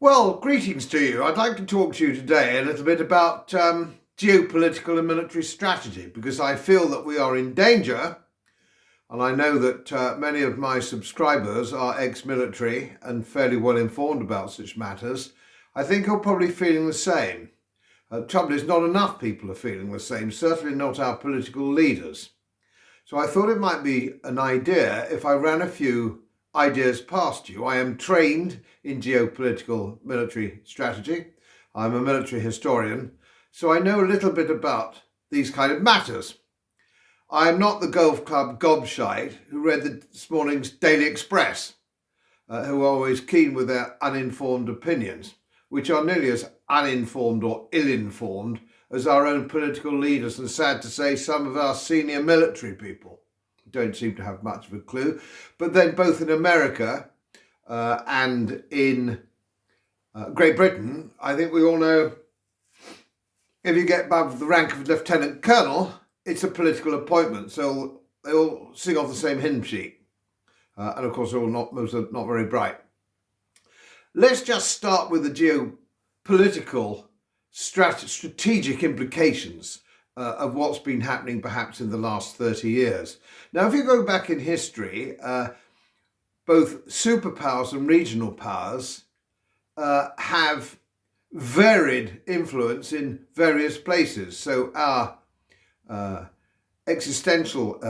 Well, greetings to you. I'd like to talk to you today a little bit about geopolitical and military strategy, because I feel that we are in danger, and I know that many of my subscribers are ex-military and fairly well informed about such matters. I think you're probably feeling the same. The trouble is, not enough people are feeling the same, certainly not our political leaders. So I thought it might be an idea if I ran a few ideas past you. I am trained in geopolitical military strategy. I'm a military historian, so I know a little bit about these kind of matters. I am not the golf club gobshite who read this morning's Daily Express, who are always keen with their uninformed opinions, which are nearly as uninformed or ill-informed as our own political leaders, and sad to say, some of our senior military people don't seem to have much of a clue. But then both in America and in Great Britain, I think we all know if you get above the rank of lieutenant colonel, it's a political appointment. So they all sing off the same hymn sheet. And of course, most are not very bright. Let's just start with the geopolitical strategic implications of what's been happening perhaps in the last 30 years. Now, if you go back in history, both superpowers and regional powers have varied influence in various places. So our existential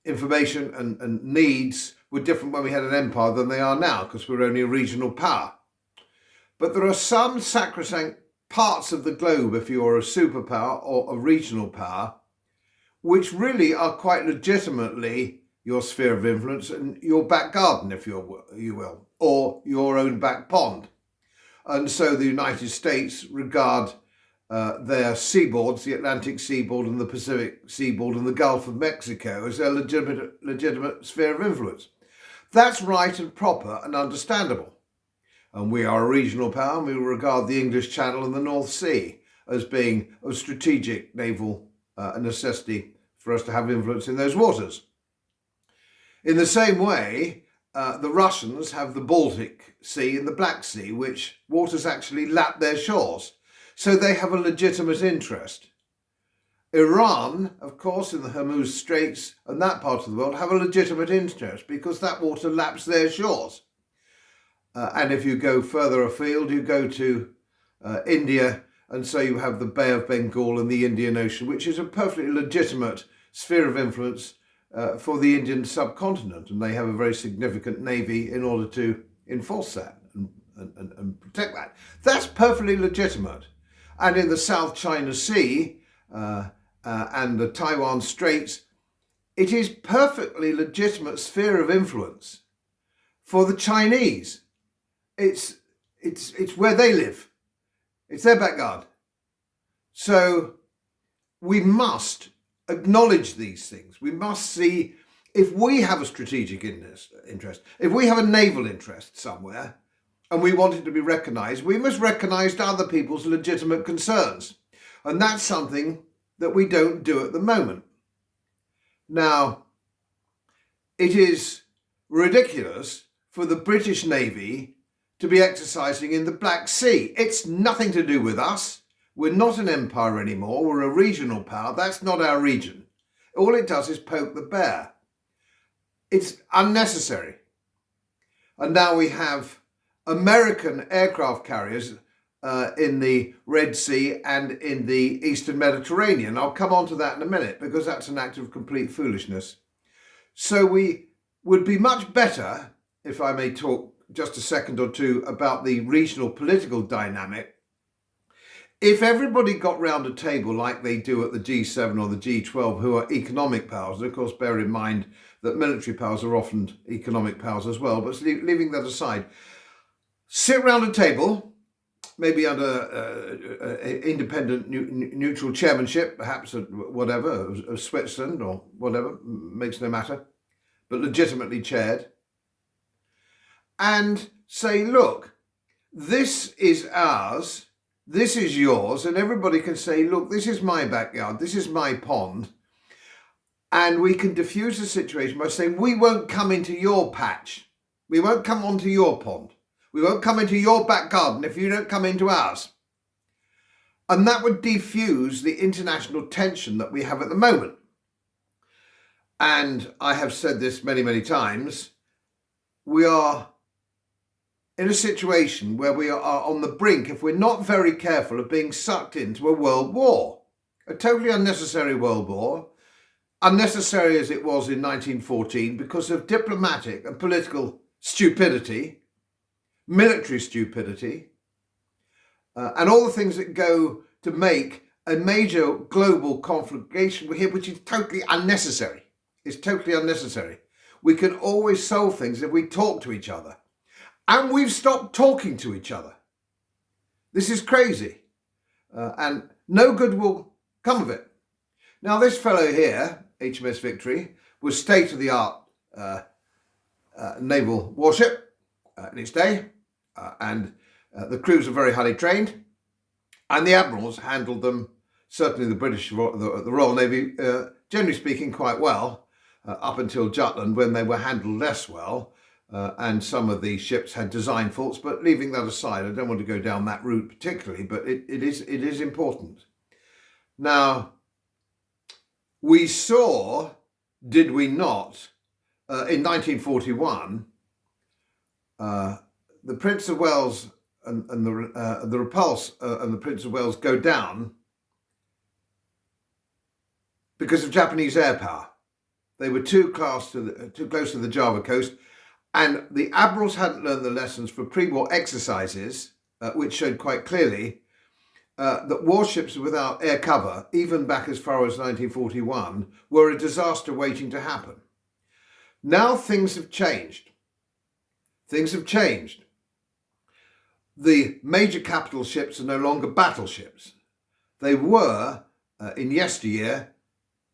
information and needs were different when we had an empire than they are now, because we're only a regional power. But there are some sacrosanct parts of the globe, if you're a superpower or a regional power, which really are quite legitimately your sphere of influence and your back garden, if you will, or your own back pond. And so the United States regard their seaboards, the Atlantic seaboard and the Pacific seaboard and the Gulf of Mexico, as their legitimate sphere of influence. That's right and proper and understandable. And we are a regional power, and we regard the English Channel and the North Sea as being of strategic naval necessity for us to have influence in those waters. In the same way, the Russians have the Baltic Sea and the Black Sea, which waters actually lap their shores. So they have a legitimate interest. Iran, of course, in the Hormuz Straits and that part of the world, have a legitimate interest because that water laps their shores. And if you go further afield, you go to India, and so you have the Bay of Bengal and the Indian Ocean, which is a perfectly legitimate sphere of influence for the Indian subcontinent, and they have a very significant navy in order to enforce that and protect that. That's perfectly legitimate. And in the South China Sea and the Taiwan Straits, it is perfectly legitimate sphere of influence for the Chinese. It's where they live. It's their backyard. So we must acknowledge these things. We must see if we have a strategic interest, if we have a naval interest somewhere and we want it to be recognised, we must recognise other people's legitimate concerns. And that's something that we don't do at the moment. Now, it is ridiculous for the British Navy to be exercising in the Black Sea. It's nothing to do with us. We're not an empire anymore. We're a regional power. That's not our region. All it does is poke the bear. It's unnecessary. And now we have American aircraft carriers in the Red Sea and in the Eastern Mediterranean. I'll come on to that in a minute, because that's an act of complete foolishness. So we would be much better, if I may talk just a second or two about the regional political dynamic, if everybody got round a table like they do at the G7 or the G12, who are economic powers, and of course bear in mind that military powers are often economic powers as well, but leaving that aside, sit round a table, maybe under independent neutral chairmanship, perhaps of Switzerland or whatever, makes no matter, but legitimately chaired, and say, look, this is ours, this is yours, and everybody can say, look, this is my backyard, this is my pond, and we can diffuse the situation by saying, we won't come into your patch, we won't come onto your pond, We won't come into your back garden if you don't come into ours. And that would defuse the international tension that we have at the moment. And I have said this many, many times, we are in a situation where we are on the brink, if we're not very careful, of being sucked into a world war. A totally unnecessary world war, unnecessary as it was in 1914 because of diplomatic and political stupidity, military stupidity, and all the things that go to make a major global conflagration here, which is totally unnecessary. It's totally unnecessary. We can always solve things if we talk to each other. And we've stopped talking to each other. This is crazy. And no good will come of it. Now, this fellow here, HMS Victory, was state-of-the-art naval warship in its day. And the crews are very highly trained. And the admirals handled them, certainly the British, the Royal Navy, generally speaking, quite well, up until Jutland, when they were handled less well. And some of the ships had design faults, but leaving that aside, I don't want to go down that route particularly, but it is important. Now, we saw, did we not, in 1941, the Prince of Wales and the Repulse and the Prince of Wales go down because of Japanese air power. They were too close to the Java coast, and the admirals hadn't learned the lessons from pre-war exercises, which showed quite clearly that warships without air cover, even back as far as 1941, were a disaster waiting to happen. Now things have changed. Things have changed. The major capital ships are no longer battleships. They were, in yesteryear,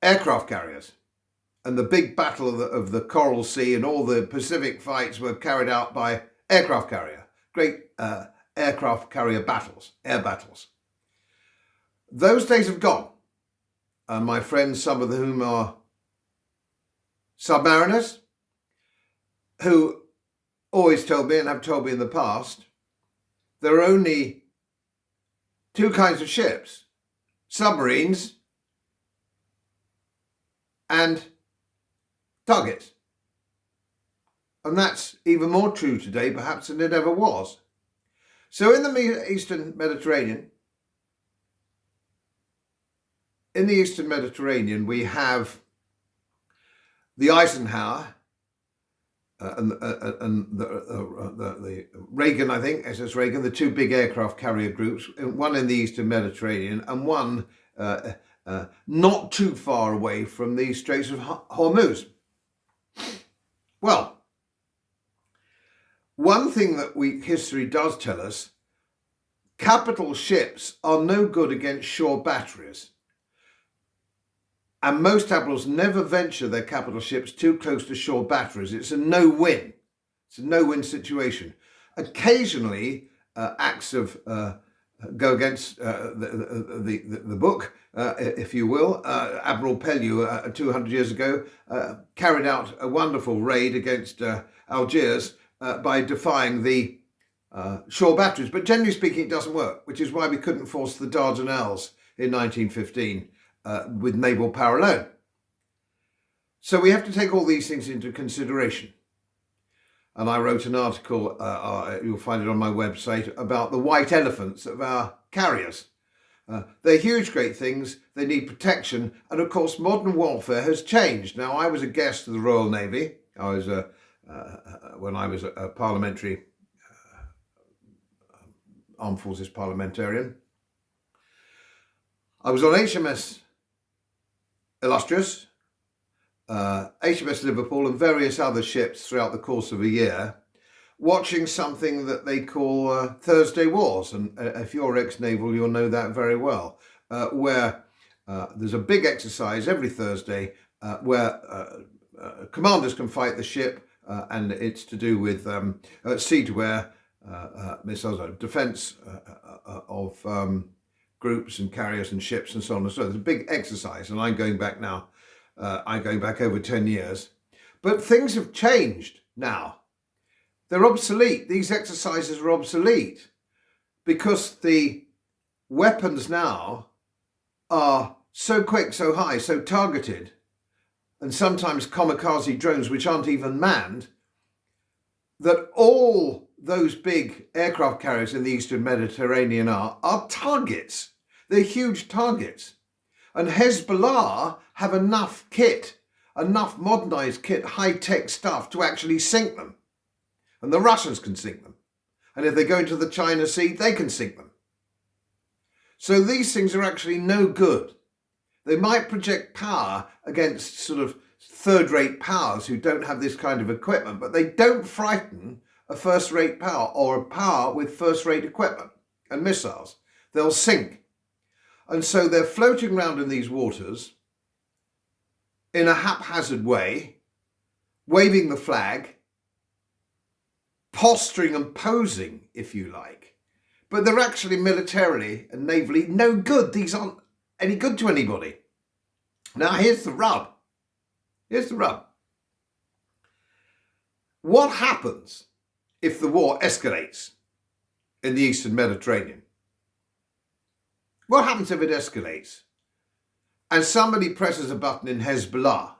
aircraft carriers. And the big battle of the Coral Sea and all the Pacific fights were carried out by aircraft carrier. Great aircraft carrier battles, air battles. Those days have gone. And my friends, some of whom are submariners, who always told me and have told me in the past, there are only two kinds of ships: submarines and targets. And that's even more true today, perhaps, than it ever was. So in the Eastern Mediterranean, we have the Eisenhower and the Reagan, I think, SS Reagan, the two big aircraft carrier groups, one in the Eastern Mediterranean and one not too far away from the Straits of Hormuz. Well, one thing that history does tell us, capital ships are no good against shore batteries. And most admirals never venture their capital ships too close to shore batteries. It's a no-win. It's a no-win situation. Occasionally, acts of go against the book, if you will. Admiral Pellew, 200 years ago, carried out a wonderful raid against Algiers by defying the shore batteries. But generally speaking, it doesn't work, which is why we couldn't force the Dardanelles in 1915 with naval power alone. So we have to take all these things into consideration. And I wrote an article, you'll find it on my website, about the white elephants of our carriers. They're huge, great things. They need protection. And of course, modern warfare has changed. Now, I was a guest of the Royal Navy. I was when I was a parliamentary, armed forces parliamentarian. I was on HMS Illustrious, HMS Liverpool and various other ships throughout the course of a year, watching something that they call Thursday Wars. And if you're ex-naval, you'll know that very well, where there's a big exercise every Thursday where commanders can fight the ship, and it's to do with sea-to-air missiles, defence of groups and carriers and ships and so on and so on. It's a big exercise, and I'm going back now. I'm going back over 10 years. But things have changed now. They're obsolete. These exercises are obsolete because the weapons now are so quick, so high, so targeted, and sometimes kamikaze drones which aren't even manned, that all those big aircraft carriers in the Eastern Mediterranean are targets. They're huge targets. And Hezbollah have enough kit, enough modernised kit, high-tech stuff to actually sink them. And the Russians can sink them. And if they go into the China Sea, they can sink them. So these things are actually no good. They might project power against sort of third-rate powers who don't have this kind of equipment, but they don't frighten a first-rate power or a power with first-rate equipment and missiles. They'll sink. And so they're floating around in these waters in a haphazard way, waving the flag, posturing and posing, if you like. But they're actually militarily and navally no good. These aren't any good to anybody. Now, here's the rub. Here's the rub. What happens if the war escalates in the Eastern Mediterranean? What happens if it escalates and somebody presses a button in Hezbollah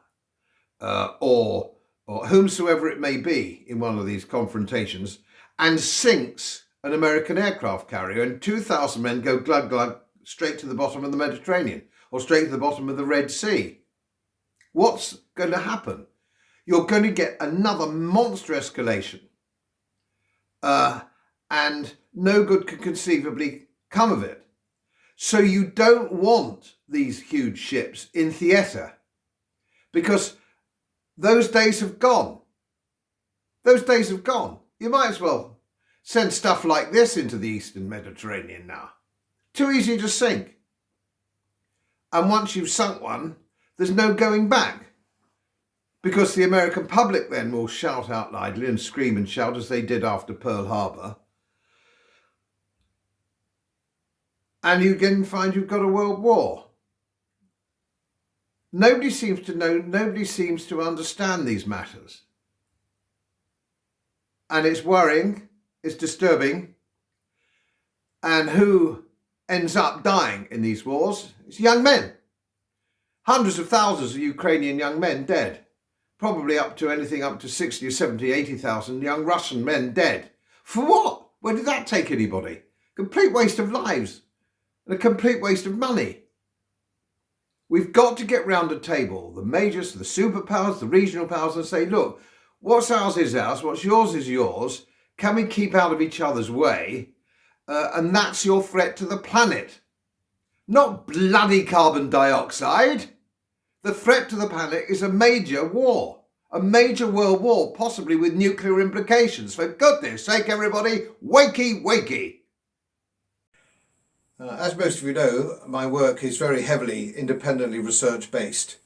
or whomsoever it may be in one of these confrontations and sinks an American aircraft carrier and 2,000 men go glug glug straight to the bottom of the Mediterranean or straight to the bottom of the Red Sea? What's going to happen? You're going to get another monster escalation and no good can conceivably come of it. So you don't want these huge ships in theatre because those days have gone. Those days have gone. You might as well send stuff like this into the Eastern Mediterranean now. Too easy to sink. And once you've sunk one, there's no going back. Because the American public then will shout out loudly and scream and shout as they did after Pearl Harbor. And you again find you've got a world war. Nobody seems to know, nobody seems to understand these matters. And it's worrying, it's disturbing. And who ends up dying in these wars? It's young men. Hundreds of thousands of Ukrainian young men dead. Probably up to anything up to 60 or 70, 80,000 young Russian men dead. For what? Where did that take anybody? Complete waste of lives. And a complete waste of money. We've got to get round a table, the majors, the superpowers, the regional powers, and say, look, what's ours is ours, what's yours is yours. Can we keep out of each other's way? And that's your threat to the planet. Not bloody carbon dioxide. The threat to the planet is a major war, a major world war, possibly with nuclear implications. For goodness sake, everybody, wakey, wakey. As most of you know, my work is very heavily independently research-based,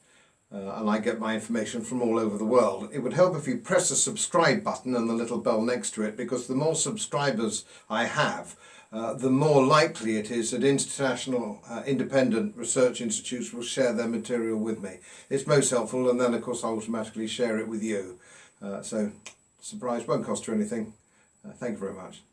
and I get my information from all over the world. It would help if you press the subscribe button and the little bell next to it, because the more subscribers I have, the more likely it is that international independent research institutes will share their material with me. It's most helpful, and then of course I'll automatically share it with you. So, surprise, won't cost you anything. Thank you very much.